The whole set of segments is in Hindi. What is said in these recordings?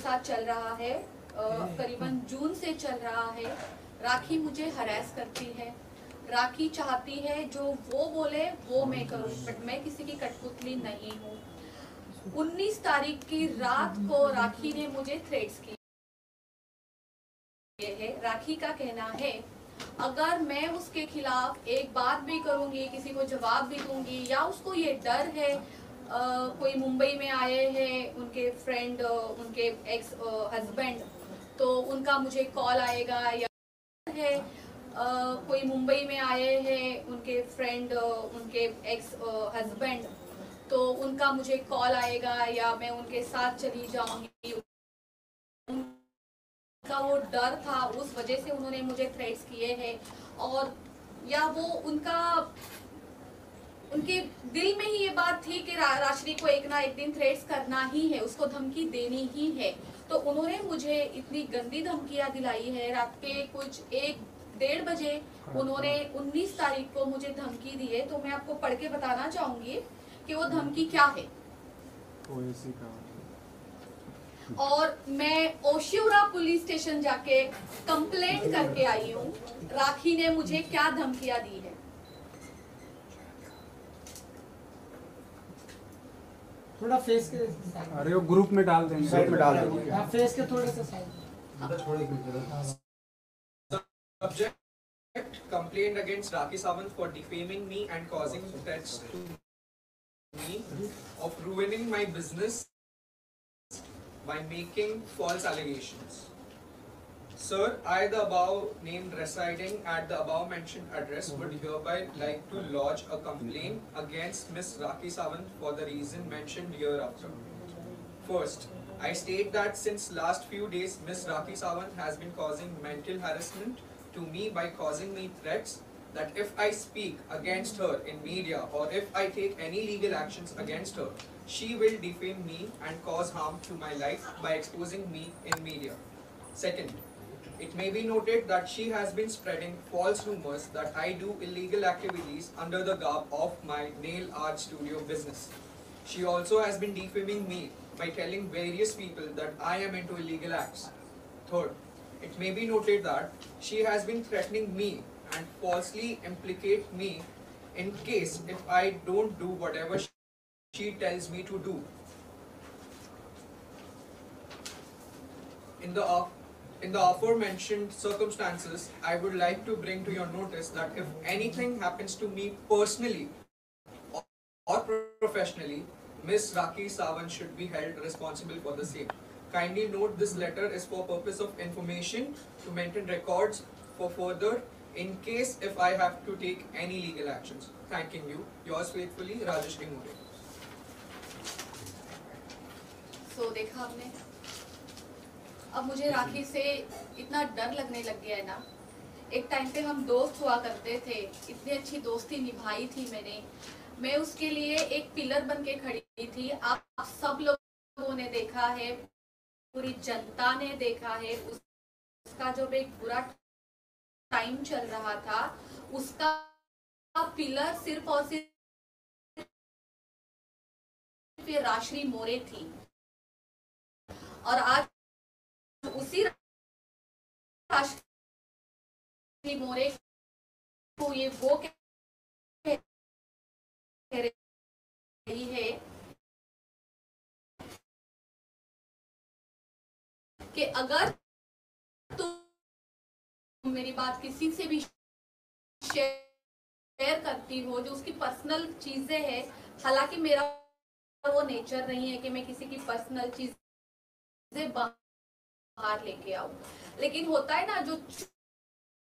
साथ चल रहा है, करीबन जून से चल रहा है। राखी मुझे हरास करती है, राखी चाहती है जो वो बोले वो मैं करूं, बट मैं किसी की कठपुतली नहीं हूँ। 19 तारीख की रात को राखी ने मुझे थ्रेट्स किए है। राखी का कहना है अगर मैं उसके खिलाफ एक बात भी करूंगी, किसी को जवाब भी दूंगी, या उसको ये डर है कोई मुंबई में आए हैं उनके फ्रेंड, उनके एक्स हस्बैंड, तो उनका मुझे कॉल आएगा, या है कोई मुंबई में आए हैं उनके फ्रेंड, उनके एक्स हस्बैंड, तो उनका मुझे कॉल आएगा या मैं उनके साथ चली जाऊंगी, उनका वो डर था, उस वजह से उन्होंने मुझे थ्रेट्स किए हैं। और या वो उनके दिल में ही ये बात थी कि राशि को एक ना एक दिन थ्रेट्स करना ही है, उसको धमकी देनी ही है। तो उन्होंने मुझे इतनी गंदी धमकियां दिलाई है। रात के कुछ 1-1:30 बजे उन्होंने 19 तारीख को मुझे धमकी दी है। तो मैं आपको पढ़ के बताना चाहूंगी कि वो धमकी क्या है। और मैं ओशिवरा पुलिस स्टेशन जाके कंप्लेंट करके आई हूँ, राखी ने मुझे क्या धमकियां दी है। थोड़ा फेस के, अरे वो ग्रुप में डाल देंगे, साइड में डाल देंगे। हाँ, फेस के थोड़े से side. Subject: complaint against Rakhi Sawant for defaming me and causing threats to me of ruining my business by making false allegations. Sir, I, the above named, residing at the above mentioned address, would hereby like to lodge a complaint against Miss Rakhi Sawant for the reason mentioned hereafter. First, I state that since last few days, Miss Rakhi Sawant has been causing mental harassment to me by causing me threats that if I speak against her in media or if I take any legal actions against her, she will defame me and cause harm to my life by exposing me in media. Second, it may be noted that she has been spreading false rumors that I do illegal activities under the garb of my nail art studio business. She also has been defaming me by telling various people that I am into illegal acts. Third, it may be noted that she has been threatening me and falsely implicate me in case if I don't do whatever she tells me to do. In the aforementioned circumstances, I would like to bring to your notice that if anything happens to me personally or professionally, Miss Rakhi Sawant should be held responsible for the same. Kindly note this letter is for purpose of information to maintain records for further in case if I have to take any legal actions. Thanking you. Yours faithfully, Rajeshri More. So देखा आपने, अब मुझे राखी से इतना डर लगने लग गया है ना। एक टाइम पे हम दोस्त हुआ करते थे, इतनी अच्छी दोस्ती निभाई थी मैंने, मैं उसके लिए एक पिलर बन के खड़ी थी। आप सब लोगों ने देखा है, पूरी जनता ने देखा है, उसका जो एक बुरा टाइम चल रहा था, उसका पिलर सिर्फ और सिर्फ राशि मोरे थी। और आज उसी राशि मोरे को ये वो कह रही है कि अगर तुम मेरी बात किसी से भी शेयर करती हो जो उसकी पर्सनल चीजें हैं, हालांकि मेरा वो नेचर नहीं है कि मैं किसी की पर्सनल चीजें बाहर लेके आऊं, लेकिन होता है ना, जो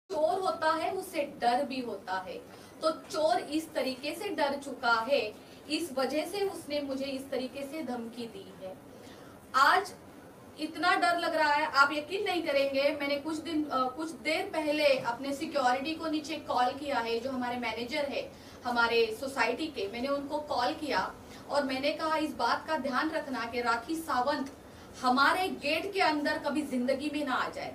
चोर होता है उससे डर भी होता है। तो चोर इस तरीके से डर चुका है, इस वजह से उसने मुझे इस तरीके से धमकी दी है। आज इतना डर लग रहा है, आप यकीन नहीं करेंगे, मैंने कुछ देर पहले अपने सिक्योरिटी को नीचे कॉल किया है, जो हमारे मैनेजर है हमारे सोसाइटी के, मैंने उनको कॉल किया और मैंने कहा इस बात का ध्यान रखना कि राखी सावंत हमारे गेट के अंदर कभी जिंदगी में ना आ जाए।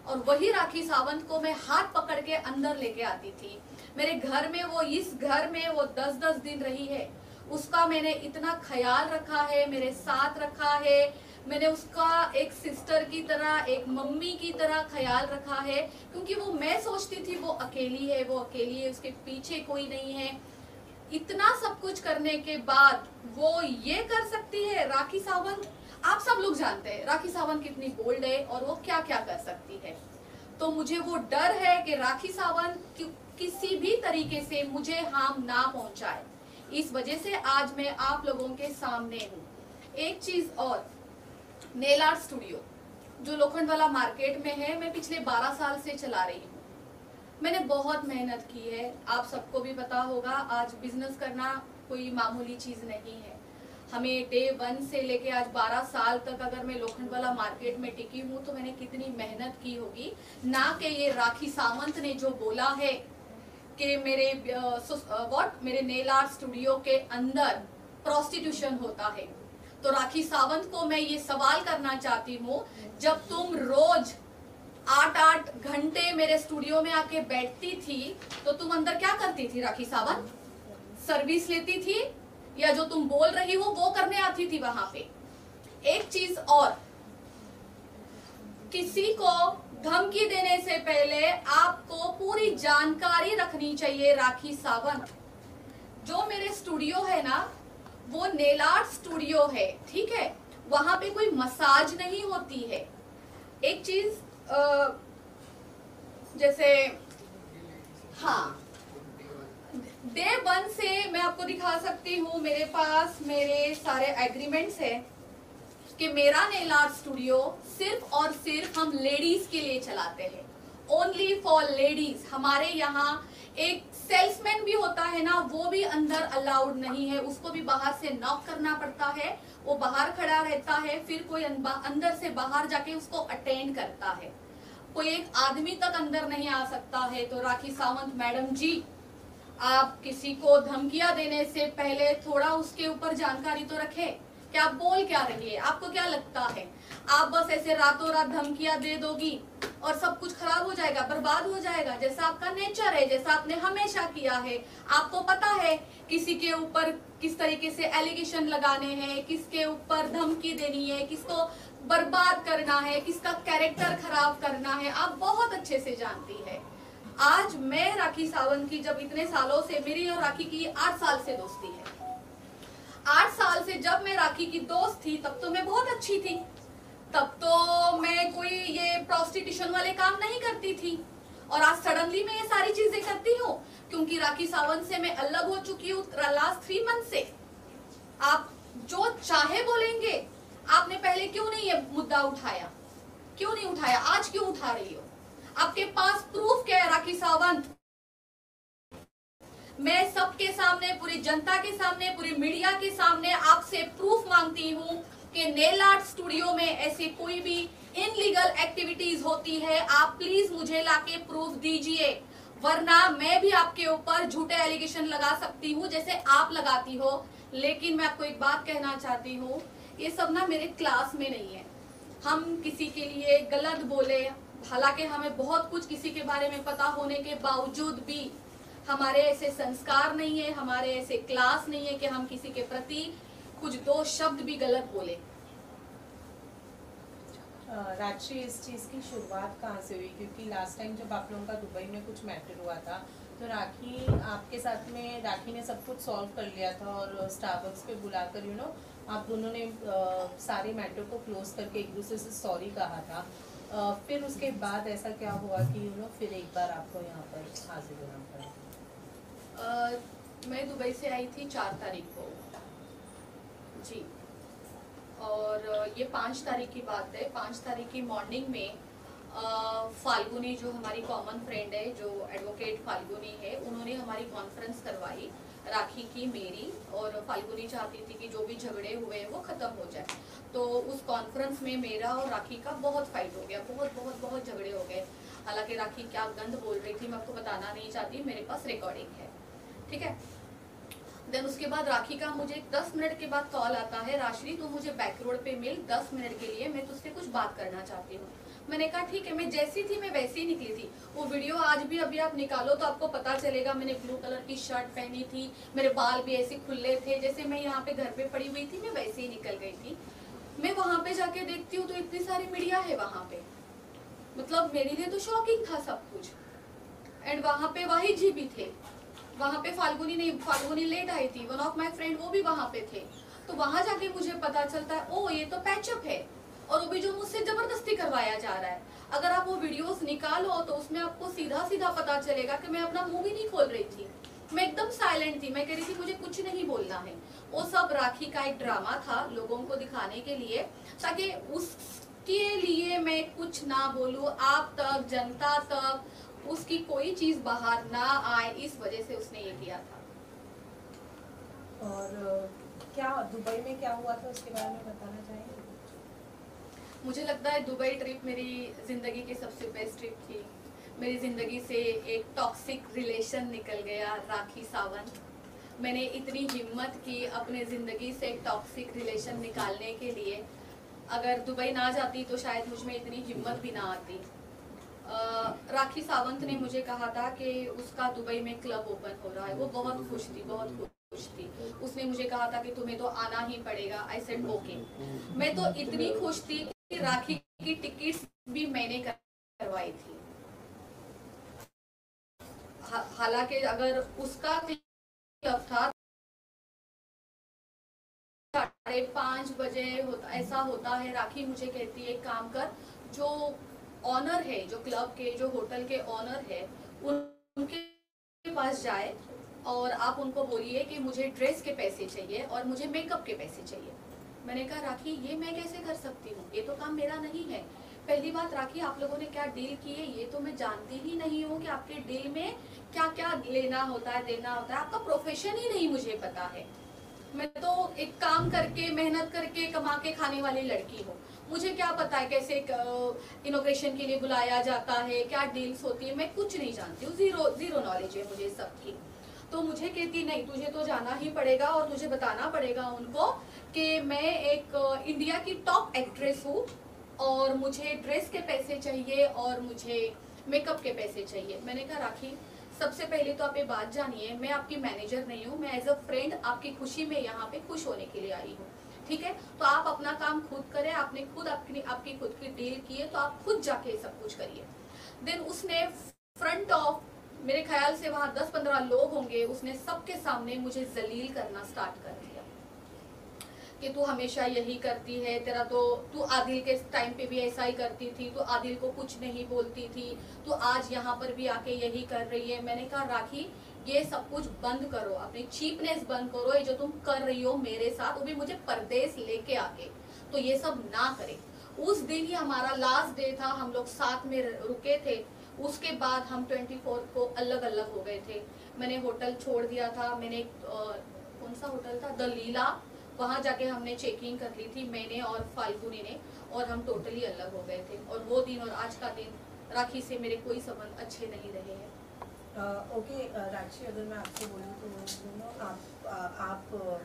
और वही राखी सावंत को मैं हाथ पकड़ के अंदर लेके आती थी। मेरे घर में वो, इस घर में वो 10-10 दिन रही है, उसका मैंने इतना ख्याल रखा है, मेरे साथ रखा है, मैंने उसका एक सिस्टर की तरह, एक मम्मी की तरह ख्याल रखा है, क्योंकि वो मैं सोचती थी वो अकेली है, वो अकेली है, उसके पीछे कोई नहीं है। इतना सब कुछ करने के बाद वो ये कर सकती है। राखी सावंत, आप सब लोग जानते हैं राखी सावंत कितनी बोल्ड है और वो क्या क्या कर सकती है। तो मुझे वो डर है कि राखी सावंत किसी भी तरीके से मुझे हार्म ना पहुंचाए। इस वजह से आज मैं आप लोगों के सामने हूँ। एक चीज और, नेल आर्ट स्टूडियो जो लोखंडवाला मार्केट में है, मैं पिछले 12 साल से चला रही हूँ। मैंने बहुत मेहनत की है, आप सबको भी पता होगा। आज बिजनेस करना कोई मामूली चीज नहीं है। हमें डे 1 से लेके आज 12 साल तक अगर मैं लोखंडवाला मार्केट में टिकी हूँ तो मैंने कितनी मेहनत की होगी। ना कि ये राखी सावंत ने जो बोला है कि मेरे नेल आर्ट स्टूडियो के अंदर प्रोस्टिट्यूशन होता है। तो राखी सावंत को मैं ये सवाल करना चाहती हूँ, जब तुम रोज 8-8 घंटे मेरे स्टूडियो में आके बैठती थी तो तुम अंदर क्या करती थी राखी सावंत? सर्विस लेती थी या जो तुम बोल रही हो वो करने आती थी वहां पे? एक चीज और, किसी को धमकी देने से पहले आपको पूरी जानकारी रखनी चाहिए। राखी सावंत, जो मेरे स्टूडियो है ना वो नेल आर्ट स्टूडियो है, ठीक है? वहां पे कोई मसाज नहीं होती है। एक चीज जैसे, हाँ, डे 1 से मैं आपको दिखा सकती हूँ, मेरे पास मेरे सारे एग्रीमेंट्स है कि मेरा नेल आर्ट स्टूडियो सिर्फ और सिर्फ हम लेडीज के लिए चलाते हैं, ओनली फॉर लेडीज। हमारे यहाँ एक सेल्समैन भी होता है ना, वो भी अंदर अलाउड नहीं है, उसको भी बाहर से नॉक करना पड़ता है। वो बाहर खड़ा रहता है, फिर कोई अंदर से बाहर जाके उसको अटेंड करता है। कोई एक आदमी तक अंदर नहीं आ सकता है। तो राखी सावंत मैडम जी, आप किसी को धमकियां देने से पहले थोड़ा उसके ऊपर जानकारी तो रखें कि आप बोल क्या रही है। आपको क्या लगता है आप बस ऐसे रातों रात धमकियां दे दोगी और सब कुछ खराब हो जाएगा, बर्बाद हो जाएगा, जैसा आपका नेचर है, जैसा आपने हमेशा किया है? आपको पता है किसी के ऊपर किस तरीके से एलिगेशन लगाने हैं, किसके ऊपर धमकी देनी है, किसको बर्बाद करना है, किसका कैरेक्टर खराब करना है, आप बहुत अच्छे से जानती है। आज मैं राखी सावंत की, जब इतने सालों से मेरी और राखी की 8 साल से दोस्ती है, 8 साल से जब मैं राखी की दोस्त थी तब तो मैं बहुत अच्छी थी, तब तो मैं कोई ये प्रोस्टिट्यूशन वाले काम नहीं करती थी। और आज सडनली मैं ये सारी चीजें करती हूँ क्योंकि राखी सावंत से मैं अलग हो चुकी हूँ लास्ट 3 मंथ से। आप जो चाहे बोलेंगे, आपने पहले क्यों नहीं ये मुद्दा उठाया? क्यों नहीं उठाया? आज क्यों उठा रही हो? आपके पास प्रूफ क्या है राखी सावंत? मैं सबके सामने, पूरी जनता के सामने, पूरी मीडिया के सामने आपसे प्रूफ मांगती हूँ कि नेल आर्ट स्टूडियो में ऐसी कोई भी इनलीगल एक्टिविटीज होती है। आप प्लीज मुझे लाके प्रूफ दीजिए, वरना मैं भी आपके ऊपर झूठे एलिगेशन लगा सकती हूँ जैसे आप लगाती हो। लेकिन मैं आपको एक बात कहना चाहती हूँ, ये सब ना मेरे क्लास में नहीं है। हम किसी के लिए गलत बोले, हालांकि हमें बहुत कुछ किसी के बारे में पता होने के बावजूद भी हमारे ऐसे संस्कार नहीं है, हमारे ऐसे क्लास नहीं है कि हम किसी के प्रति कुछ 2 शब्द भी गलत बोले। राजश्री, इस चीज़ की शुरुआत कहाँ से हुई? क्योंकि लास्ट टाइम जब आप लोगों का दुबई में कुछ मैटर हुआ था तो राखी आपके साथ में, राखी ने सब कुछ सॉल्व कर लिया था और स्टारबक्स पे बुलाकर आप दोनों ने सारे मैटर को क्लोज करके एक दूसरे से सॉरी कहा था। फिर उसके बाद ऐसा क्या हुआ कि फिर एक बार आपको यहाँ पर हाजिर होना पड़ा? मैं दुबई से आई थी 4 तारीख को जी, और ये 5 तारीख की बात है। 5 तारीख की मॉर्निंग में फाल्गुनी, जो हमारी कॉमन फ्रेंड है, जो एडवोकेट फाल्गुनी है, उन्होंने हमारी कॉन्फ्रेंस करवाई राखी की, मेरी, और फाल्गुनी चाहती थी कि जो भी झगड़े हुए वो खत्म हो जाए। तो उस कॉन्फ्रेंस में मेरा और राखी का बहुत फाइट हो गया, बहुत बहुत बहुत झगड़े हो गए। हालांकि राखी क्या गंद बोल रही थी मैं आपको बताना नहीं चाहती, मेरे पास रिकॉर्डिंग है, ठीक है। देन उसके बाद राखी का मुझे 10 मिनट के बाद कॉल आता है, राशि तू मुझे बैक रोड पे मिल 10 मिनट के लिए, मैं तुझसे कुछ बात करना चाहती हूँ। मैंने कहा ठीक है। मैं जैसी थी मैं वैसी ही निकली थी। वो वीडियो आज भी अभी आप निकालो तो आपको पता चलेगा, मैंने ब्लू कलर की शर्ट पहनी थी, मेरे बाल भी ऐसे खुले थे, जैसे मैं यहाँ पे घर पे पड़ी हुई थी मैं वैसे ही निकल गई थी। मैं वहां पे जाके देखती हूँ तो इतनी सारी मीडिया है वहां पे, मतलब मेरे लिए तो शॉकिंग था सब कुछ। एंड वहां पे वाहिद जी भी थे, वहां पे फाल्गुनी लेट आई थी, वन ऑफ माय फ्रेंड वो भी वहां पे थे। तो वहां जाके मुझे पता चलता है ओ ये तो पैचअप है, और वो भी जो मुझसे जबरदस्ती करवाया जा रहा है। अगर आप वो वीडियोस निकालो तो उसमें आपको सीधा सीधा पता चलेगा कि मैं अपना मुंह भी नहीं खोल रही थी, मैं एकदम साइलेंट थी। मैं कह रही थी मुझे कुछ नहीं बोलना है। वो सब राखी का एक ड्रामा था लोगों को दिखाने के लिए, ताकि उसके लिए मैं कुछ ना बोलूं, आप तक, जनता तक उसकी कोई चीज बाहर ना आए, इस वजह से उसने ये किया था। और क्या दुबई में क्या हुआ था उसके बारे में बताना चाहेंगे? मुझे लगता है दुबई ट्रिप मेरी जिंदगी की सबसे बेस्ट ट्रिप थी। मेरी जिंदगी से एक टॉक्सिक रिलेशन निकल गया, राखी सावंत। मैंने इतनी हिम्मत की अपने जिंदगी से एक टॉक्सिक रिलेशन निकालने के लिए। अगर दुबई ना जाती तो शायद मुझ में इतनी हिम्मत भी ना आती। राखी सावंत ने मुझे कहा था कि उसका दुबई में क्लब ओपन हो रहा है। वो बहुत खुश थी, बहुत खुश थी। उसने मुझे कहा था कि तुम्हें तो आना ही पड़ेगा। I said okay. मैं तो इतनी खुश थी कि राखी की टिकट्स भी मैंने करवाई थी। हालांकि अगर उसका क्लब था 5:30 बजे ऐसा होता है, राखी मुझे कहती है काम कर, जो ऑनर है, जो क्लब के, जो होटल के ऑनर है, उनके पास जाए और आप उनको बोलिए कि मुझे ड्रेस के पैसे चाहिए और मुझे मेकअप के पैसे चाहिए। मैंने कहा राखी ये मैं कैसे कर सकती हूँ, ये तो काम मेरा नहीं है। पहली बात राखी, आप लोगों ने क्या डील की है ये तो मैं जानती ही नहीं हूँ कि आपके डील में क्या क्या लेना होता है, देना होता है। आपका प्रोफेशन ही नहीं मुझे पता है। मैं तो एक काम करके, मेहनत करके, कमा के खाने वाली लड़की हूँ। मुझे क्या पता है कैसे इनोग्रेशन के लिए बुलाया जाता है, क्या डील्स होती है, मैं कुछ नहीं जानती हूँ। जीरो नॉलेज है मुझे सबकी। तो मुझे कहती नहीं, तुझे तो जाना ही पड़ेगा और तुझे बताना पड़ेगा उनको कि मैं एक इंडिया की टॉप एक्ट्रेस हूँ और मुझे ड्रेस के पैसे चाहिए और मुझे मेकअप के पैसे चाहिए। मैंने कहा राखी, सबसे पहले तो आप ये बात जानिए, मैं आपकी मैनेजर नहीं हूँ, मैं एज अ फ्रेंड आपकी खुशी में यहाँ पे खुश होने के लिए आई हूँ, ठीक है? तो आप अपना काम खुद करें। आपने खुद आपकी खुद की डील की है तो आप खुद जाके सब कुछ करिए। देन उसने फ्रंट ऑफ, मेरे ख्याल से वहाँ 10-15 लोग होंगे, उसने सबके सामने मुझे जलील करना स्टार्ट कर दिया कि तू हमेशा यही करती है, तेरा तो, तू आदिल के टाइम पे भी ऐसा ही करती थी, तू आदिल को कुछ नहीं बोलती थी, तू आज यहाँ पर भी आके यही कर रही है। मैंने कहा राखी ये सब कुछ बंद करो, अपनी चीपनेस बंद करो। ये जो तुम कर रही हो मेरे साथ, वो भी मुझे परदेश लेके आके, तो ये सब ना करे। उस दिन ही हमारा लास्ट डे था, हम लोग साथ में रुके थे। उसके बाद हम 24 को अलग अलग हो गए थे। मैंने होटल छोड़ दिया था। मैंने कौन सा होटल था, द लीला, वहां जाके हमने चेकिंग कर ली थी, मैंने और फाल्गुनी ने, और हम टोटली अलग हो गए थे। और वो दिन और आज का दिन राखी से मेरे कोई संबंध अच्छे नहीं रहे हैं। ओके राखी, अगर मैं आपसे बोलूँ तो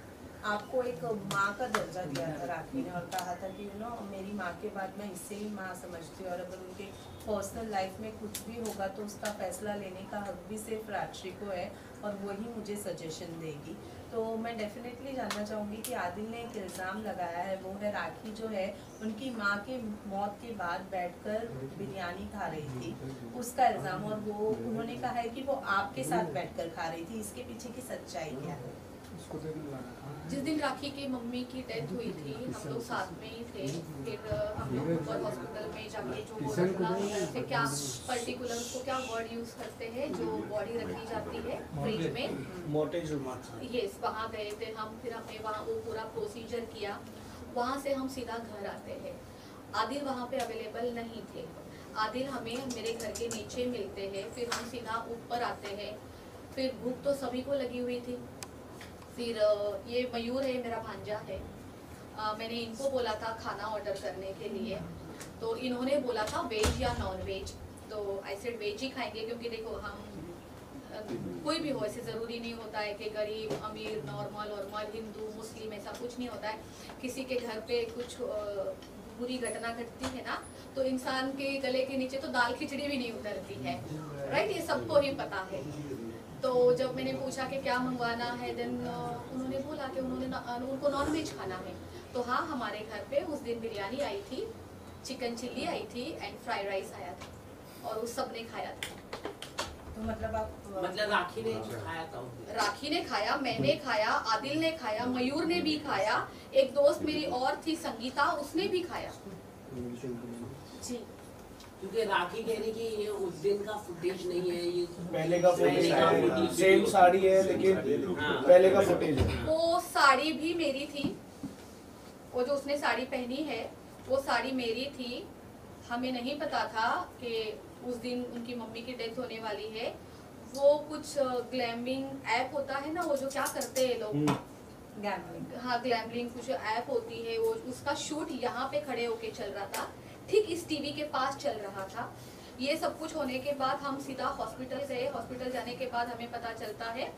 आपको एक माँ का दर्जा दिया था राखी ने, और कहा था कि मेरी माँ के बाद मैं इससे ही माँ समझती हूँ, और अगर उनके पर्सनल लाइफ में कुछ भी होगा तो उसका फैसला लेने का हक भी सिर्फ राखी को है, और वही मुझे सजेशन देगी। तो मैं डेफिनेटली जानना चाहूँगी कि आदिल ने एक इल्ज़ाम लगाया है, वो है राखी जो है उनकी माँ के मौत के बाद बैठकर बिरयानी खा रही थी, उसका इल्ज़ाम, और वो उन्होंने कहा है कि वो आपके साथ बैठकर खा रही थी। इसके पीछे की सच्चाई क्या है? जिस दिन राखी की मम्मी की डेथ हुई थी, हम लोग साथ में ही थे। फिर हम लोग ऊपर हॉस्पिटल में जाके जो वो रखना है, क्या पर्टिकुलर उसको क्या वर्ड यूज करते हैं, जो बॉडी रखी जाती है फ्रिज में, यस, वहाँ गए थे हम। फिर हमने वहाँ वो पूरा प्रोसीजर किया। वहाँ से हम सीधा घर आते हैं। आदिल वहाँ पे अवेलेबल नहीं थे। आदिल हमें मेरे घर के नीचे मिलते हैं, फिर हम सीधा ऊपर आते हैं। फिर भूख तो सभी को लगी हुई थी। फिर ये मयूर है, मेरा भांजा है, मैंने इनको बोला था खाना ऑर्डर करने के लिए, तो इन्होंने बोला था वेज या नॉन वेज। तो आई सेड वेज ही खाएंगे, क्योंकि देखो हम कोई भी हो, ऐसे ज़रूरी नहीं होता है कि गरीब अमीर नॉर्मल वॉर्मल हिंदू मुस्लिम, ऐसा कुछ नहीं होता है। किसी के घर पे कुछ बुरी घटना घटती है ना, तो इंसान के गले के नीचे तो दाल खिचड़ी भी नहीं उतरती है, राइट? ये सबको ही पता है। तो जब मैंने पूछा कि क्या मंगवाना है, देन उन्होंने बोला कि उनको नॉन वेज खाना है। तो हाँ, हमारे घर पे उस दिन बिरयानी आई थी, चिकन चिल्ली आई थी एंड फ्राइड राइस आया था और उस सब ने खाया था। तो मतलब आप मतलब राखी ने खाया था उस दिन? राखी ने खाया, मैंने खाया, आदिल ने खाया, मयूर ने भी खाया, एक दोस्त मेरी और थी संगीता, उसने भी खाया जी। क्योंकि राखी कह रही कि ये उस दिन का फुटेज नहीं है, ये पहले का फुटेज है, सेम साड़ी है लेकिन हाँ। पहले का फुटेज है। वो साड़ी भी मेरी थी, वो जो उसने साड़ी पहनी है वो साड़ी मेरी थी। हमें नहीं पता था कि उस दिन उनकी मम्मी की डेथ होने वाली है। वो कुछ ग्लैमिंग ऐप होता है ना, वो जो क्या करते हैं लोग, गैम्बलिंग, हाँ ग्लैमलिंग कुछ ऐप होती है, वो उसका शूट यहाँ पे खड़े होके चल रहा था, ठीक इस टीवी के पास चल रहा था। ये सब कुछ होने के बाद हम सीधा हॉस्पिटल गए। हॉस्पिटल जाने के बाद हमें पता चलता है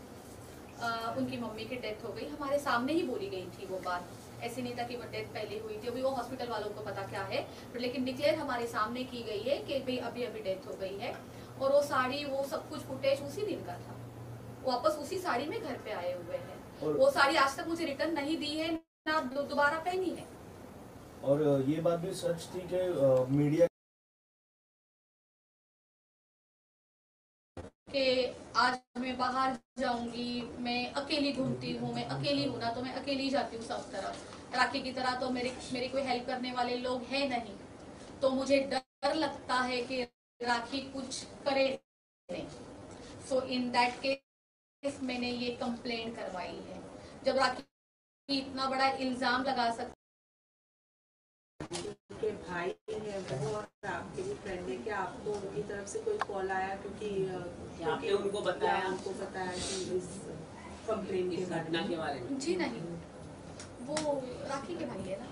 उनकी मम्मी की डेथ हो गई। हमारे सामने ही बोली गई थी वो बात, ऐसी नहीं था कि वो डेथ पहले हुई थी, अभी वो हॉस्पिटल वालों को पता क्या है, लेकिन डिक्लेयर हमारे सामने की गई है कि भाई अभी अभी डेथ हो गई है। और वो साड़ी, वो सब कुछ फुटेज उसी दिन का था, वापस उसी साड़ी में घर पे आए हुए हैं। वो साड़ी आज तक मुझे रिटर्न नहीं दी है, ना दोबारा पहनी है। और ये बात भी सच थी कि मीडिया कि आज मैं बाहर जाऊंगी, मैं अकेली घूमती हूँ, मैं अकेली हूँ ना, तो मैं अकेली जाती हूँ सब तरफ। राखी की तरह तो मेरे कोई हेल्प करने वाले लोग हैं नहीं, तो मुझे डर लगता है कि राखी कुछ करे नहीं। सो इन दैट केस मैंने ये कंप्लेंट करवाई है। जब राखी इतना बड़ा इल्जाम लगा सकती के भाई है वो और आपके भी फ्रेंड है, क्या आपको उनकी तरफ से कोई कॉल आया? क्योंकि आपने उनको बताया? उनको बताया कि इस कंप्लेन इस घटना के बारे में? जी नहीं, वो राखी के भाई है ना,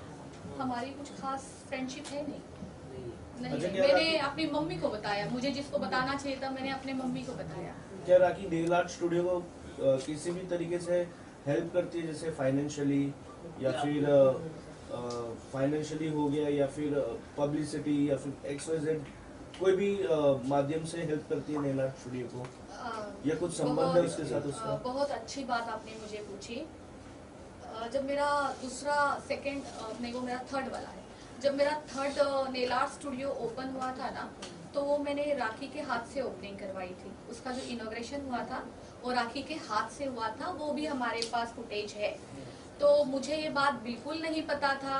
हमारी कुछ खास फ्रेंडशिप है नहीं। नहीं अच्छा, है। क्या मैंने राखी- अपनी मम्मी को बताया, मुझे जिसको बताना चाहिए था मैंने अपने मम्मी को बताया। क्या राखी नेल आर्ट स्टूडियो को किसी भी तरीके से हेल्प करती है, जैसे फाइनेंशियली या फिर फाइनेंशियली हो गया या फिर पब्लिसिटी या फिर XYZ कोई भी माध्यम से हेल्प करती है नेल आर्ट स्टूडियो को, या कुछ संबंध है उसके साथ उसका? बहुत अच्छी बात आपने मुझे पूछी। जब मेरा वो मेरा थर्ड वाला है, जब मेरा third nail art studio open हुआ था ना, तो वो मैंने राखी के हाथ से ओपनिंग करवाई थी। उसका जो इनॉग्रेशन हुआ था वो राखी के हाथ से हुआ था, वो भी हमारे पास फुटेज है। तो मुझे ये बात बिल्कुल नहीं पता था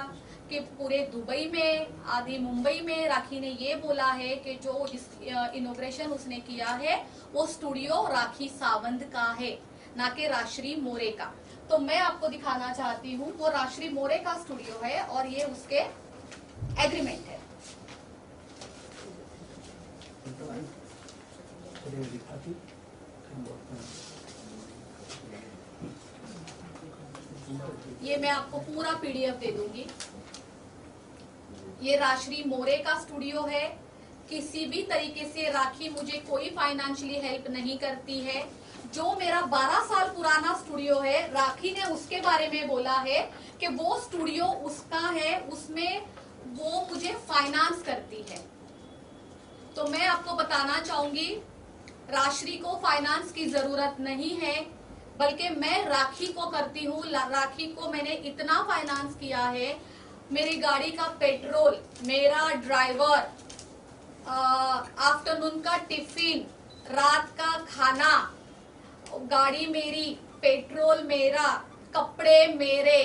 कि पूरे दुबई में, आधी मुंबई में राखी ने ये बोला है कि जो इनॉग्रेशन उसने किया है वो स्टूडियो राखी सावंत का है, ना कि राश्री मोरे का। तो मैं आपको दिखाना चाहती हूँ, वो राश्री मोरे का स्टूडियो है और ये उसके एग्रीमेंट है। ये मैं आपको पूरा PDF दे दूंगी। ये राश्री मोरे का स्टूडियो है। किसी भी तरीके से राखी मुझे कोई फाइनेंशियली हेल्प नहीं करती है। जो मेरा 12 साल पुराना स्टूडियो है, राखी ने उसके बारे में बोला है कि वो स्टूडियो उसका है, उसमें वो मुझे फाइनेंस करती है। तो मैं आपको बताना चाहूंगी, राश्री को फाइनेंस की जरूरत नहीं है, बल्कि मैं राखी को करती हूँ। राखी को मैंने इतना फाइनेंस किया है, मेरी गाड़ी का पेट्रोल, मेरा ड्राइवर, आफ्टरनून का टिफिन, रात का खाना, गाड़ी मेरी, पेट्रोल मेरा, कपड़े मेरे,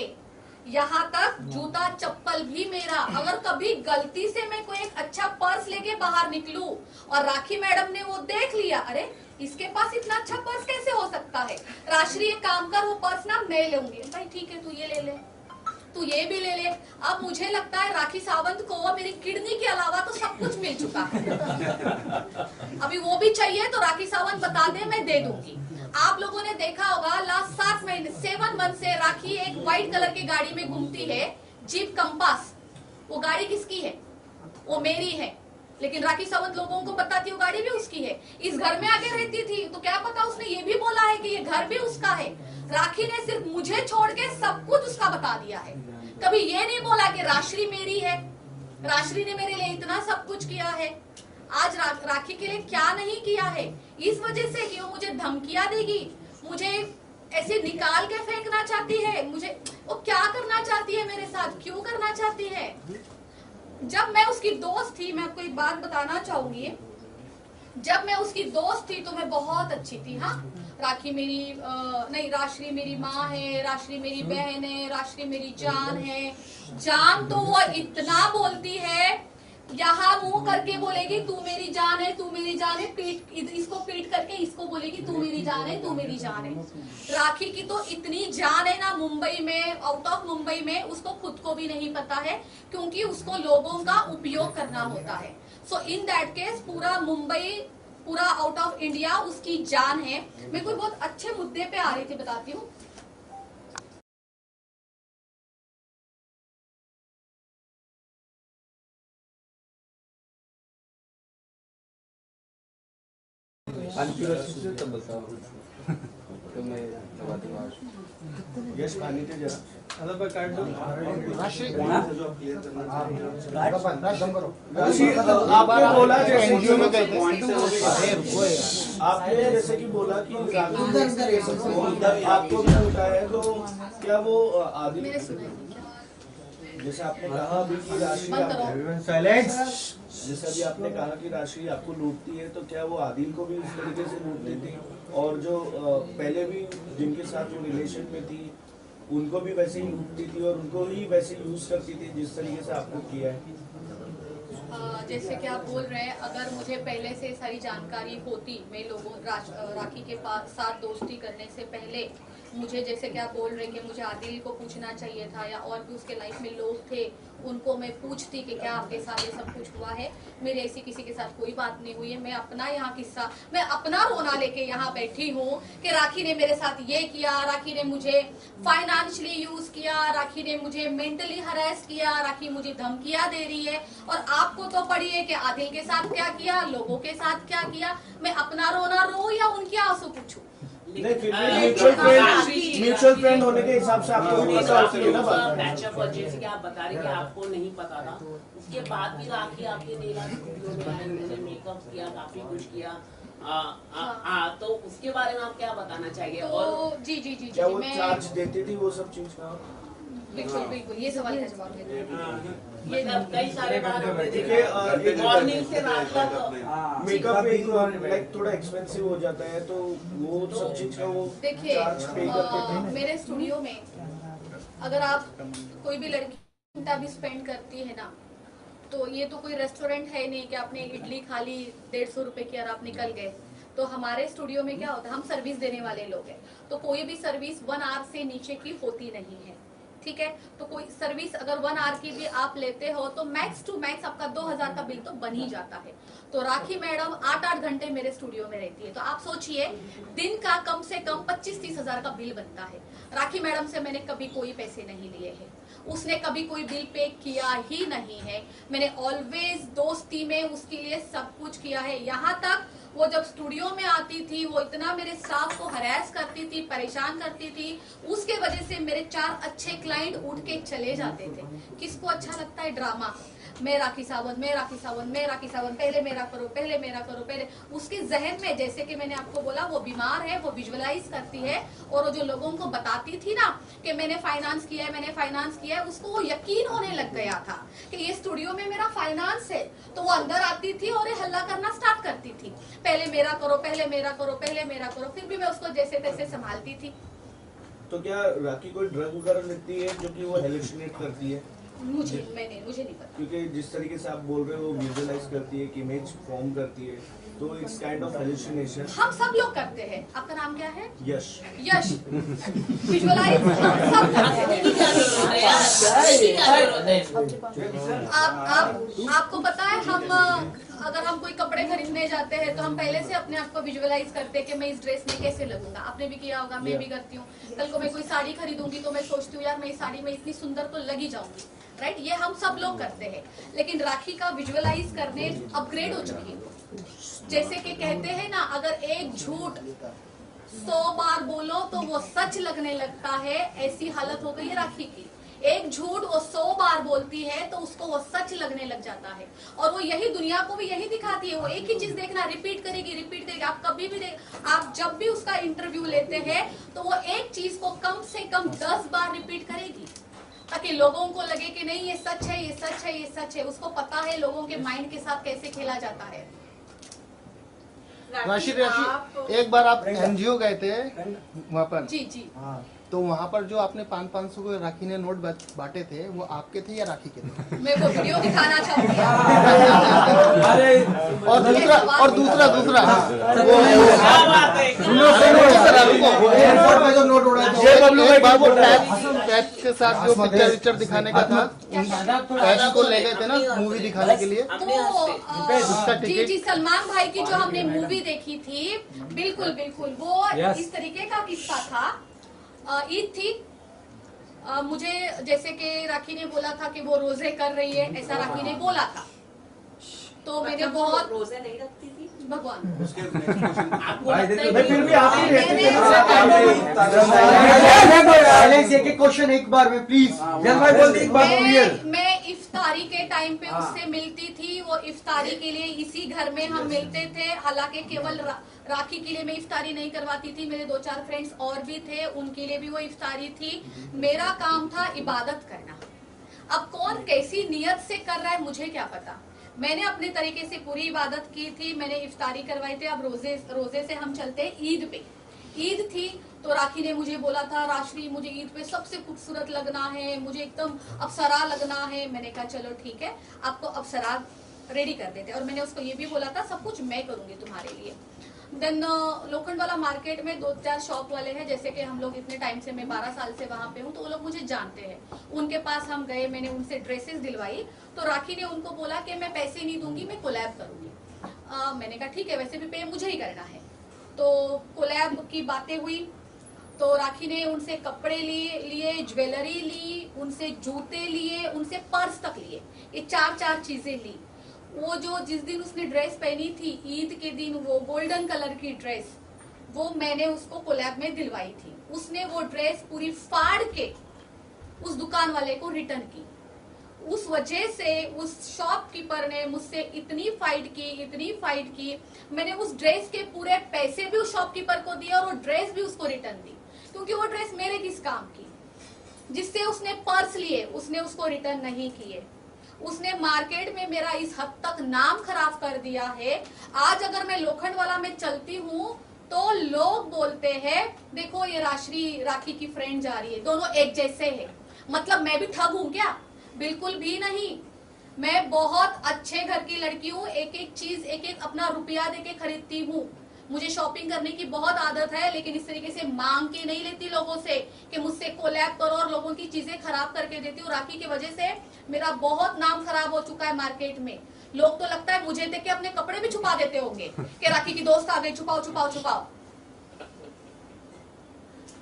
यहाँ तक जूता चप्पल भी मेरा। अगर कभी गलती से मैं कोई एक अच्छा पर्स लेके बाहर निकलूं और राखी मैडम ने वो देख लिया, अरे इसके पास इतना अच्छा पर्स कैसे हो सकता है, राश्री एक काम कर, वो पर्स ना मैं लूंगी। भाई ठीक है, तू ये ले ले, तू ये भी ले ले। अब मुझे लगता है राखी सावंत को मेरी किडनी के अलावा तो सब कुछ मिल चुका है। अभी वो भी चाहिए तो राखी सावंत बता दे, मैं दे दूंगी। आप लोगों ने देखा होगा लास्ट 7 महीने 7 मंथ से राखी एक व्हाइट कलर की गाड़ी में घूमती है, जीप कंपास। वो गाड़ी किसकी है? वो मेरी है, लेकिन राखी सावंत लोगों को बताती वो गाड़ी भी उसकी है। इस घर में आके रहती थी तो क्या पता उसने ये भी बोला है कि ये घर भी उसका है। राखी ने सिर्फ मुझे छोड़ के सब कुछ उसका बता दिया है। कभी ये नहीं बोला कि राश्री मेरी है, राश्री ने मेरे लिए इतना सब कुछ किया है। आज राखी के लिए क्या नहीं किया है, इस वजह से कि वो मुझे धमकियां देगी, मुझे ऐसे निकाल के फेंकना चाहती है मुझे, वो क्या करना चाहती है मेरे साथ, क्यों करना चाहती है? जब मैं उसकी दोस्त थी, मैं आपको एक बात बताना चाहूंगी, जब मैं उसकी दोस्त थी तो मैं बहुत अच्छी थी। हाँ, राखी मेरी नहीं, राश्री मेरी माँ है, राश्री मेरी बहन है, राश्री मेरी जान है। जान तो वो इतना बोलती है, यहाँ मुंह करके बोलेगी तू मेरी जान है, तू मेरी जान है, पीठ इसको पीठ करके इसको बोलेगी तू मेरी जान है, तू मेरी जान है। राखी की तो इतनी जान है ना, मुंबई में, आउट ऑफ मुंबई में उसको खुद को भी नहीं पता है, क्योंकि उसको लोगों का उपयोग करना होता है। सो इन दैट केस पूरा मुंबई, पूरा आउट ऑफ इंडिया उसकी जान है। मैं कोई बहुत अच्छे मुद्दे पे आ रही थी, बताती हूँ। यश पानी दे जरा। आपने बोला जैसे कि बोला कि आपको भी बताया, तो क्या वो आदिल, जैसे आपने कहा अभी कि राशि, जैसे अभी आपने कहा कि राशि आपको लूटती है, तो क्या वो आदिल को भी उस तरीके से लूट देती, और जो पहले भी जिनके साथ वो रिलेशन में थी उनको भी वैसे ही लूटती थी और उनको ही वैसे यूज करती थी जिस तरीके से आपको किया है? जैसे कि आप बोल रहे हैं, अगर मुझे पहले से सारी जानकारी होती, मैं लोगों राखी के साथ दोस्ती करने से पहले मुझे, जैसे कि आप बोल रहे हैं कि मुझे आदिल को पूछना चाहिए था, या और भी उसके लाइफ में लोग थे उनको मैं पूछती कि क्या आपके साथ ये सब कुछ हुआ है। मेरे ऐसी किसी के साथ कोई बात नहीं हुई है। मैं अपना यहाँ किस्सा, मैं अपना रोना लेके यहाँ बैठी हूँ कि राखी ने मेरे साथ ये किया, राखी ने मुझे फाइनेंशियली यूज किया, राखी ने मुझे मेंटली हरास किया, राखी मुझे धमकियाँ दे रही है। और आपको तो पड़ी है कि आदिल के साथ क्या किया, लोगों के साथ क्या किया। मैं अपना रोना रो या उनके आंसू पूछूं? नहीं, फिर भी म्यूचुअल फ्रेंड होने के हिसाब से आपको भी पता होती है ना बात। पैचअप, और जैसे कि आप बता रहे कि आपको नहीं पता था, उसके बाद भी राखी आपके नेला स्टूडियो में आई, उन्होंने मेकअप किया, काफी कुछ किया, तो उसके बारे में आप क्या बताना चाहिए? तो और जी, क्या वो चार्ज देती थी वो सब चीज का? बिल्कुल बिल्कुल, ये सवाल का जवाब देते हैं। मतलब कई सारे बार देखिए, मॉर्निंग से रात तक मेकअप एक लाइक थोड़ा एक्सपेंसिव हो जाता है, तो वो सब चीज का वो देखिए, चार्ज पे करते थे। मेरे स्टूडियो में अगर आप कोई भी लड़की घंटा भी स्पेंड करती है ना, तो ये तो कोई रेस्टोरेंट है नहीं कि आपने इडली खा ली 150 रुपए की और आप निकल गए। तो हमारे स्टूडियो में क्या होता है, हम सर्विस देने वाले लोग हैं, तो कोई भी सर्विस 1 आवर से नीचे की होती नहीं है, ठीक है। तो कोई सर्विस अगर 1 आवर की भी आप लेते हो तो मैक्स टू मैक्स आपका 2000 का बिल तो बन ही जाता है। तो राखी मैडम 8-8 घंटे मेरे स्टूडियो में रहती है, तो आप सोचिए दिन का कम से कम 25-30 हजार का बिल बनता है। राखी मैडम से मैंने कभी कोई पैसे नहीं लिए हैं, उसने कभी कोई बिल पे किया ही नहीं है। मैंने ऑलवेज दोस्ती में उसके लिए सब कुछ किया है। यहाँ तक वो जब स्टूडियो में आती थी, वो इतना मेरे स्टाफ को हरास करती थी, परेशान करती थी, उसके वजह से मेरे 4 अच्छे क्लाइंट उठ के चले जाते थे। किसको अच्छा लगता है ड्रामा? मैं राखी सावंत, मैं राखी सावंत, मैं राखी सावंत, पहले मेरा करो, पहले मेरा करो, पहले। उसके जहन में, जैसे कि मैंने आपको बोला, वो बीमार है, वो विजुअलाइज करती है, और वो जो लोगों को बताती थी ना कि मैंने फाइनेंस किया है, मैंने फाइनेंस किया है, उसको वो यकीन होने लग गया था कि ये स्टूडियो में मेरा फाइनेंस है। तो वो अंदर आती थी और ये हल्ला करना स्टार्ट करती थी, पहले मेरा करो, पहले मेरा करो, पहले मेरा करो। फिर भी मैं उसको जैसे तैसे संभालती थी। तो क्या राखी कोई ड्रग वगैरह लेती है जो कि वो हेलुसिनेट करती है? मुझे नहीं पता, क्योंकि जिस तरीके से आप बोल रहे हो वो विजुअलाइज करती है, एक इमेज फॉर्म करती है, तो इट्स काइंड ऑफ हेलुसिनेशन। हम सब लोग करते हैं। आपका नाम क्या है? यश। यश विजुअलाइज हम सब करते हैं। आपको पता है, हम अगर हम कोई कपड़े खरीदने जाते हैं तो हम पहले से अपने आप को विजुअलाइज करते हैं कि मैं इस ड्रेस में कैसे लगूंगा। आपने भी किया होगा, मैं भी करती हूँ। कल को मैं कोई साड़ी खरीदूंगी तो मैं सोचती हूँ यार मैं इस साड़ी में इतनी सुंदर तो लगी जाऊंगी, राइट? ये हम सब लोग करते हैं। लेकिन राखी का विजुअलाइज करने अपग्रेड हो चुकी है। जैसे कि कहते हैं ना, अगर एक झूठ 100 बार बोलो तो वो सच लगने लगता है, ऐसी हालत हो गई है राखी की। एक झूठ वो 100 बार बोलती है तो उसको वो सच लगने लग जाता है, और वो यही दुनिया को भी यही दिखाती है। वो एक ही चीज देखना, रिपीट करेगी। आप कभी भी आप जब भी उसका इंटरव्यू लेते हैं तो वो एक चीज को कम से कम 10 बार रिपीट करेगी, ताकि लोगों को लगे कि नहीं ये सच है, ये सच है, ये सच है। उसको पता है लोगों के माइंड के साथ कैसे खेला जाता है। राशि एक बार आप एनजीओ गए थे वहाँ पर, जी जी, तो वहाँ पर जो आपने 500 को राखी ने नोट बांटे थे, वो आपके थे या राखी के थे? मैं वो वीडियो दिखाना चाहूंगी। और दूसरा जो नोट उड़ा वो टैक्स के साथ जो पिक्चर दिखाने का था, टैक्स को ले गए थे ना मूवी दिखाने के लिए। जी जी, सलमान भाई की जो हमने मूवी देखी थी, बिल्कुल बिल्कुल वो इस तरीके का किस्सा था। ईद थी, मुझे जैसे कि राखी ने बोला था कि वो रोजे कर रही है, ऐसा राखी ने बोला था, तो मैंने बहुत रोजे नहीं रखती थी भगवान क्वेश्चन एक बार में प्लीज। मैं इफ्तारी के टाइम पे उससे मिलती थी, वो इफ्तारी के लिए इसी घर में हम मिलते थे। हालांकि केवल राखी के लिए मैं इफ्तारी नहीं करवाती थी, मेरे 2-4 फ्रेंड्स और भी थे, उनके लिए भी वो इफ्तारी थी। मेरा काम था इबादत करना। अब कौन कैसी नियत से कर रहा है मुझे क्या पता, मैंने अपने तरीके से पूरी इबादत की थी, मैंने इफ्तारी करवाई थी। अब रोजे से हम चलते ईद पे। ईद थी तो राखी ने मुझे बोला था, राशि मुझे ईद पे सबसे खूबसूरत लगना है, मुझे एकदम अप्सरा लगना है। मैंने कहा चलो ठीक है, आपको अप्सरा रेडी कर देते। और मैंने उसको ये भी बोला था सब कुछ मैं करूंगी तुम्हारे लिए। देन लोखंडवाला मार्केट में 2-4 शॉप वाले हैं, जैसे कि हम लोग इतने टाइम से, मैं 12 साल से वहां पे हूँ, तो वो लोग मुझे जानते हैं। उनके पास हम गए, मैंने उनसे ड्रेसेस दिलवाई, तो राखी ने उनको बोला कि मैं पैसे नहीं दूंगी, मैं कोलैब करूंगी। मैंने कहा ठीक है, वैसे भी पे मुझे ही करना है। तो कोलैब की बातें हुई, तो राखी ने उनसे कपड़े लिए, ज्वेलरी ली, उनसे जूते लिए, उनसे पर्स तक लिए, ये 4 चीजें ली। वो जो जिस दिन उसने ड्रेस पहनी थी ईद के दिन, वो गोल्डन कलर की ड्रेस, वो मैंने उसको कोलैब में दिलवाई थी। उसने वो ड्रेस पूरी फाड़ के उस दुकान वाले को रिटर्न की। उस वजह से उस शॉपकीपर ने मुझसे इतनी फाइट की, मैंने उस ड्रेस के पूरे पैसे भी उस शॉपकीपर को दिए और वो ड्रेस भी उसको रिटर्न दी, क्योंकि वो ड्रेस मेरे किस काम की। जिससे उसने पर्स लिए, उसने उसको रिटर्न नहीं किए। उसने मार्केट में मेरा इस हद तक नाम खराब कर दिया है। आज अगर मैं लोखंडवाला में चलती हूँ तो लोग बोलते हैं देखो ये राखी की फ्रेंड जा रही है, दोनों एक जैसे हैं। मतलब मैं भी ठग हूँ क्या? बिल्कुल भी नहीं। मैं बहुत अच्छे घर की लड़की हूँ, एक चीज एक अपना रुपया देके खरीदती हूँ। मुझे शॉपिंग करने की बहुत आदत है, लेकिन इस तरीके से मांग के नहीं लेती लोगों से कि मुझसे कोलैब करो और लोगों की चीजें खराब करके देती हूँ। राखी की वजह से मेरा बहुत नाम खराब हो चुका है मार्केट में। लोग तो लगता है मुझे देख के अपने कपड़े भी छुपा देते होंगे कि राखी की दोस्त आ गई, छुपाओ।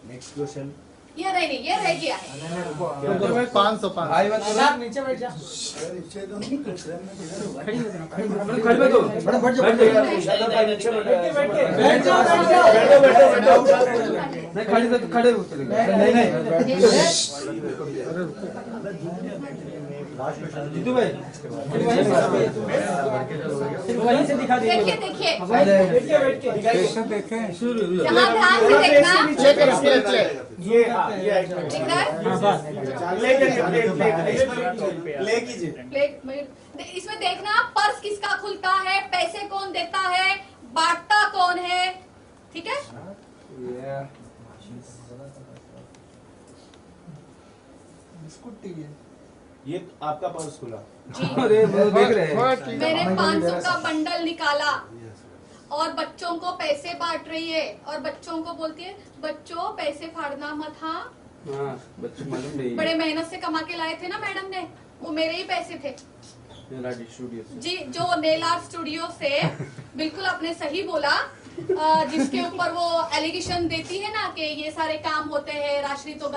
Next question. ये नहीं, ये रह गया है। 505 नीचे बैठ जा। खड़े जीतू भाई वहीं से दिखा दीजिए। देखिए देखें जहाँ ध्यान से देखना, ये दिख रहा है? इसमें देखना पर्स किसका खुलता है, पैसे कौन देता है, बांटता कौन है, ठीक है? ये आपका पर्स खुला। अरे वो देख रहे हैं। मैंने 500 का बंडल निकाला और बच्चों को पैसे बांट रही है, और बच्चों को बोलती है बच्चों पैसे फाड़ना मत। हाँ, बच्चे मालूम नहीं। बड़े मेहनत से कमा के लाए थे ना मैडम ने, वो मेरे ही पैसे थे जी। जो नेल आर्ट स्टूडियो से, बिल्कुल आपने सही बोला, जिसके ऊपर वो एलिगेशन देती है ना कि ये सारे काम होते हैं, राशि तो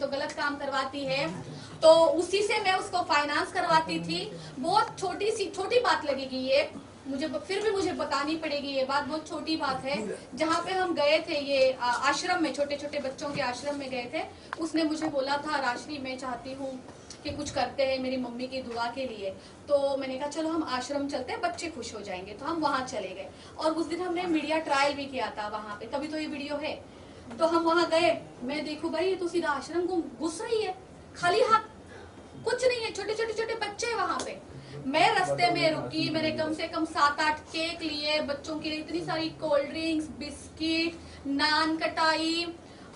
गलत काम करवाती है, तो उसी से मैं उसको फाइनेंस करवाती थी। बहुत छोटी बात लगेगी ये, मुझे फिर भी मुझे बतानी पड़ेगी ये बात, बहुत छोटी बात है। जहाँ पे हम गए थे ये आश्रम में, छोटे छोटे बच्चों के आश्रम में गए थे, उसने मुझे बोला था राशि मैं चाहती हूँ कि कुछ करते हैं मेरी मम्मी की दुआ के लिए। तो मैंने कहा चलो हम आश्रम चलते हैं, बच्चे खुश हो जाएंगे। तो हम वहाँ चले गए और उस दिन हमने मीडिया ट्रायल भी किया था वहाँ पे, तभी तो ये वीडियो है। तो हम वहाँ गए, मैं देखूँ भाई ये तो सीधा आश्रम को घुस रही है, खाली हाथ, कुछ नहीं है, छोटे छोटे छोटे बच्चे वहाँ पे। मैं रास्ते में रुकी, मैंने कम से कम 7-8 केक लिए बच्चों के लिए, इतनी सारी कोल्ड ड्रिंक्स, बिस्किट, नान कटाई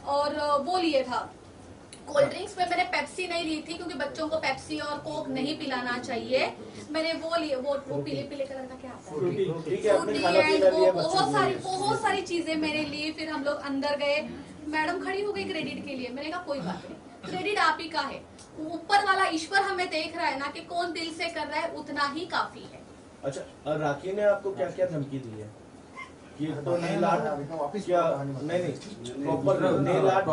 और वो लिए था। कोल्ड ड्रिंक्स में मैंने पेप्सी नहीं ली थी क्योंकि बच्चों को पेप्सी और कोक नहीं पिलाना चाहिए। मैंने वो लिए, वो पीले पीले कलर का क्या आता है, वो बहुत सारी चीजें मैंने ली। फिर हम लोग अंदर गए, मैडम खड़ी हो गई क्रेडिट के लिए। मैंने कहा कोई बात नहीं, क्रेडिट आप ही का है, ऊपर वाला ईश्वर हमें देख रहा है ना कि कौन दिल से कर रहा है, उतना ही काफी है। अच्छा, राखी ने आपको क्या क्या धमकी दी है कि तो नेल आर्ट क्या नहीं प्रॉपर नेल आर्ट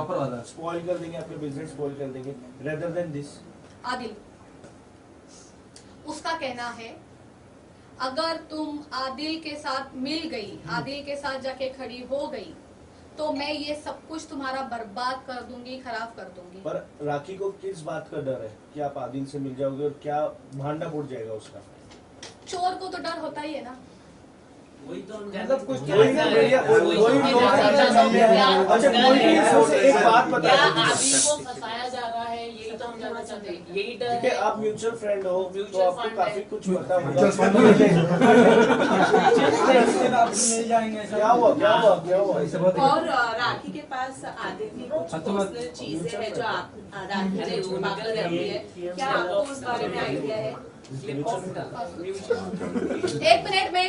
स्पॉइल कर देंगे, आपके बिजनेस स्पॉइल कर देंगे, रेदर देन दिस? आदिल, उसका कहना है अगर तुम आदिल के साथ मिल गई, आदिल के साथ जाके खड़ी हो गई, तो मैं ये सब कुछ तुम्हारा बर्बाद कर दूंगी, खराब कर दूंगी। पर राखी को किस बात का डर है कि आप आदिल से मिल जाओगे और क्या भांडा फूट जाएगा उसका? चोर को तो डर होता ही है ना। वही तो मतलब कुछ एक बात बता, आदमी को फंसाया जा रहा है, यही तो हम जानना चाहते हैं, यही डर ठीक है। आप म्यूचुअल फ्रेंड हो तो आपको काफी कुछ पता होगा। क्या हुआ क्या हुआ क्या हुआ? और राखी के पास आदिल की कुछ पर्सनल चीजें हैं जो आप राखी ने छुपा कर रखी है, क्या आपको उस बारे में आइडिया है? एक मिनट में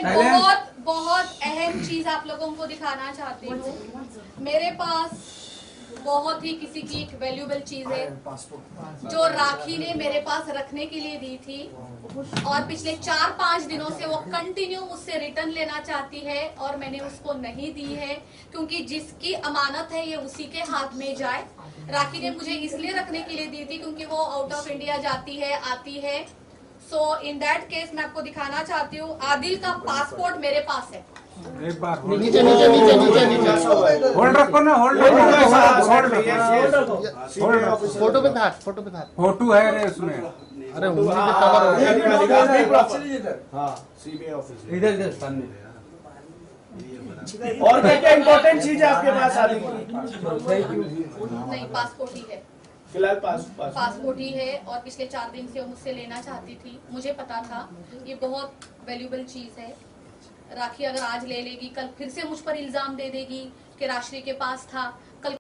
बहुत अहम चीज आप लोगों को दिखाना चाहती हूँ। मेरे पास बहुत ही किसी की एक वैल्यूएबल चीज है जो राखी ने मेरे पास रखने के लिए दी थी और पिछले 4-5 दिनों से वो कंटिन्यू मुझसे रिटर्न लेना चाहती है और मैंने उसको नहीं दी है क्योंकि जिसकी अमानत है ये उसी के हाथ में जाए। राखी ने मुझे इसलिए रखने के लिए दी थी क्योंकि वो आउट ऑफ इंडिया जाती है, आती है। सो इन दैट केस मैं आपको दिखाना चाहती हूँ, आदिल का पासपोर्ट मेरे पास है। एक बार नीचे नीचे नीचे नीचे नीचे होल्ड रखो ना, होल्ड फोटो पे था, फोटो पे था। फोटो है रे उसमें। अरे उंगली पे कवर हो गया। हाँ, सीबीआई ऑफिस इधर इधर सामने। और क्या क्या इम्पोर्टेंट चीज है आपके पास आदिल की? नहीं, पासपोर्ट ही है फिलहाल पासपोर्ट ही है और पिछले 4 दिन से वो मुझसे लेना चाहती थी। मुझे पता था ये बहुत वैल्यूएबल चीज है। राखी अगर आज ले लेगी, कल फिर से मुझ पर इल्जाम दे देगी कि राशि के पास था। कल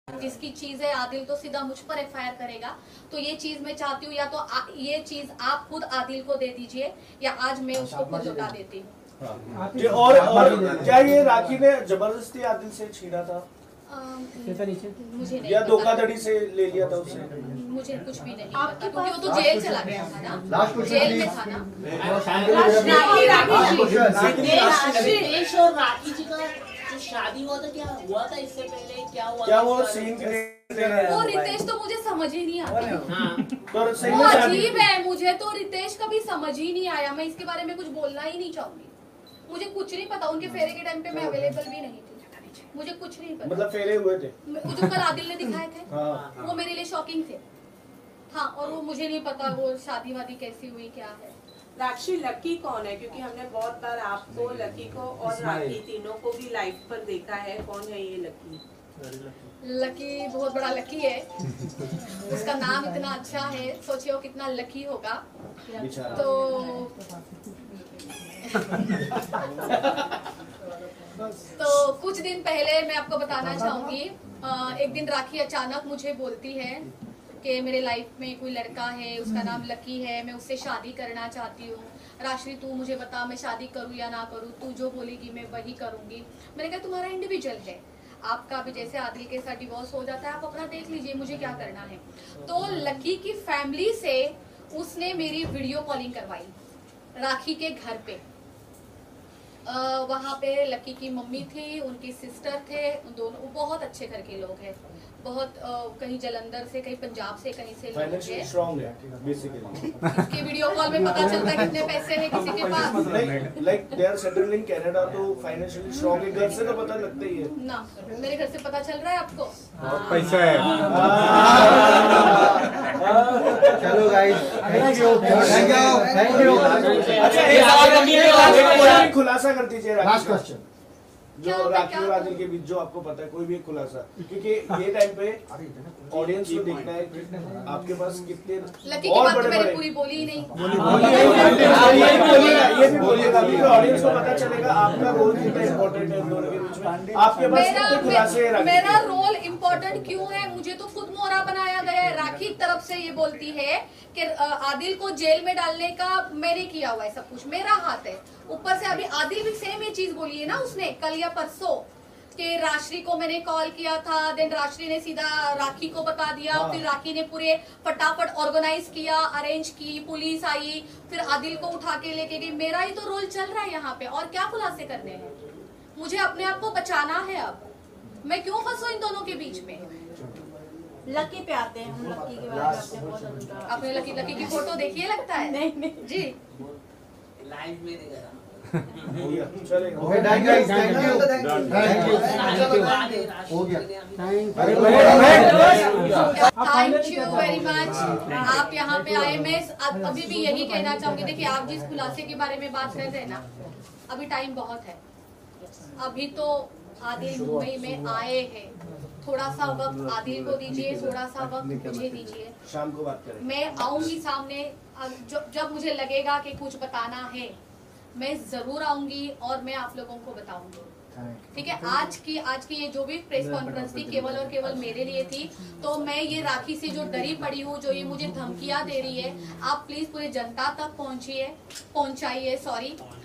जिसकी चीज है आदिल तो सीधा मुझ पर एफआईआर करेगा। तो ये चीज मैं चाहती हूँ या तो ये चीज आप खुद आदिल को दे दीजिए या आज मैं उसको खुद लौटा देती हूँ। और क्या ये राखी ने जबरदस्ती आदिल से छीना था मुझे नहीं या पता। धोखाधड़ी से ले लिया था उससे? मुझे कुछ भी नहीं पता क्योंकि वो तो जेल चला गया था ना, जेल में था ना। रितेश और राखी जी का जो शादी हुआ था, क्या हुआ था इससे पहले, क्या हुआ? क्या वो सीन वो रितेश तो मुझे समझ ही नहीं आता। तो वो अजीब है, मुझे तो रितेश कभी समझ ही नहीं आया। मैं इसके बारे में कुछ बोलना ही नहीं चाहूंगी। मुझे कुछ नहीं पता, उनके फेरे के टाइम पे मैं अवेलेबल भी नहीं थी, मुझे कुछ नहीं पता। मतलब फेरे हुए थे वो जो कल आदिल ने दिखाए थे हाँ। वो मेरे लिए शॉकिंग थे। हाँ, और वो मुझे नहीं पता वो शादी वादी कैसी हुई क्या है। राक्षी लकी कौन है? क्योंकि हमने बहुत बार आपको, लकी को और राखी तीनों को भी लाइव पर देखा है। कौन है ये लकी? लकी बहुत बड़ा लकी है। उसका नाम इतना अच्छा है, सोचिए कितना लकी होगा। तो तो कुछ दिन पहले मैं आपको बताना चाहूंगी, एक दिन राखी अचानक मुझे बोलती है कि मेरे लाइफ में कोई लड़का है, उसका नाम लकी है, मैं उससे शादी करना चाहती हूँ। राशि तू मुझे बता मैं शादी करूँ या ना करूँ, तू जो बोलेगी मैं वही करूँगी। मैंने कहा तुम्हारा इंडिविजुअल है, आपका भी जैसे आदिल के साथ डिवोर्स हो जाता है, आप अपना देख लीजिए, मुझे क्या करना है। तो लकी की फैमिली से उसने मेरी वीडियो कॉलिंग करवाई राखी के घर पे। वहाँ पे लकी की मम्मी थी, उनकी सिस्टर थे, दोनों बहुत अच्छे घर के लोग हैं। बहुत कहीं जलंधर से, कहीं पंजाब से, कहीं से लोग फाइनेंशियली हैं। स्ट्रांग है बेसिकली। इसके वीडियो कॉल में पता चलता है कितने पैसे हैं किसी के पास। Like they are settled in Canada, तो फाइनेंशियली स्ट्रांग है, घर से तो पता लगता ही है ना मेरे घर से पता चल रहा है आपको। बहुत पैसा है। चलो guys, thank you thank you. अच्छा एक सवाल खुलासा कर दीजिए लास्ट क्वेश्चन, जो राखी और आदिल के बीच जो आपको पता है, कोई भी एक खुलासा, क्योंकि ये टाइम पे ऑडियंस को देखना है कि आपके पास कितने लकी की और बात तो बड़े मैंने बड़े पूरी बोली ही नहीं। ये भी बोलिएगा क्योंकि ऑडियंस को पता चलेगा आपका रोल कितना इम्पोर्टेंट है इन दोनों के बीच में, आपके पास कितने खुलासे हैं। मेरा रोल इम्पोर्टेंट क्यों है? मुझे तो खुद मोहरा बनाया गया है। राखी तरफ से ये बोलती है कि आदिल को जेल में डालने का मैंने किया हुआ है, सब कुछ मेरा हाथ है। ऊपर से अभी आदिल भी सेम ये चीज बोली है ना उसने कल या परसों कि राश्री को मैंने कॉल किया था, देन राश्री ने सीधा राखी को बता दिया। फिर राखी ने पूरे फटाफट ऑर्गेनाइज किया, अरेंज की, पुलिस आई, फिर आदिल को उठा के लेके गई। मेरा ही तो रोल चल रहा है यहाँ पे, और क्या खुलासे करने हैं? मुझे अपने आप को बचाना है। अब मैं क्यों फंसू इन दोनों के बीच में? लकी पे आते हैं हम, लकी के बारे में आपने लकी की फोटो देखी है लगता है? नहीं जी लाइव में देखा हो गया, चलेगा। Okay thank you thank you हो गया। थैंक यू वेरी मच, आप यहाँ पे आए। मैं अभी भी यही कहना चाहूंगी, देखिए आप जिस खुलासे के बारे में बात कर रहे हैं ना, अभी टाइम बहुत है। अभी तो आदिल मुंबई में आए हैं, थोड़ा सा वक्त आदिल को दीजिए, थोड़ा सा वक्त मुझे दीजिए। शाम को बात करें। मैं आऊंगी सामने, जब मुझे लगेगा कि कुछ बताना है मैं जरूर आऊंगी और मैं आप लोगों को बताऊंगी। ठीक है, आज की ये जो भी प्रेस कॉन्फ्रेंस थी केवल और केवल मेरे लिए थी। तो मैं ये राखी से जो डरी पड़ी हूँ, जो ये मुझे धमकियां दे रही है, आप प्लीज पूरे जनता तक पहुंचाइए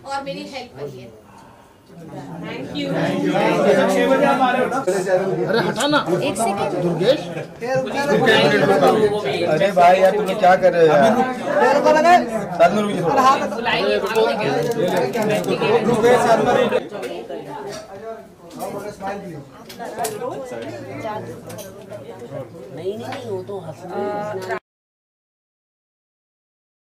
और मेरी हेल्प करिए। Thank you. 6 बजे आप आ रहे हो ना? अरे हटा ना, एक सेकंड दुर्गेश। अरे भाई यार तुम लोग क्या कर रहे हो यार? साथ में रुकिए थोड़ा। नहीं वो तो हंस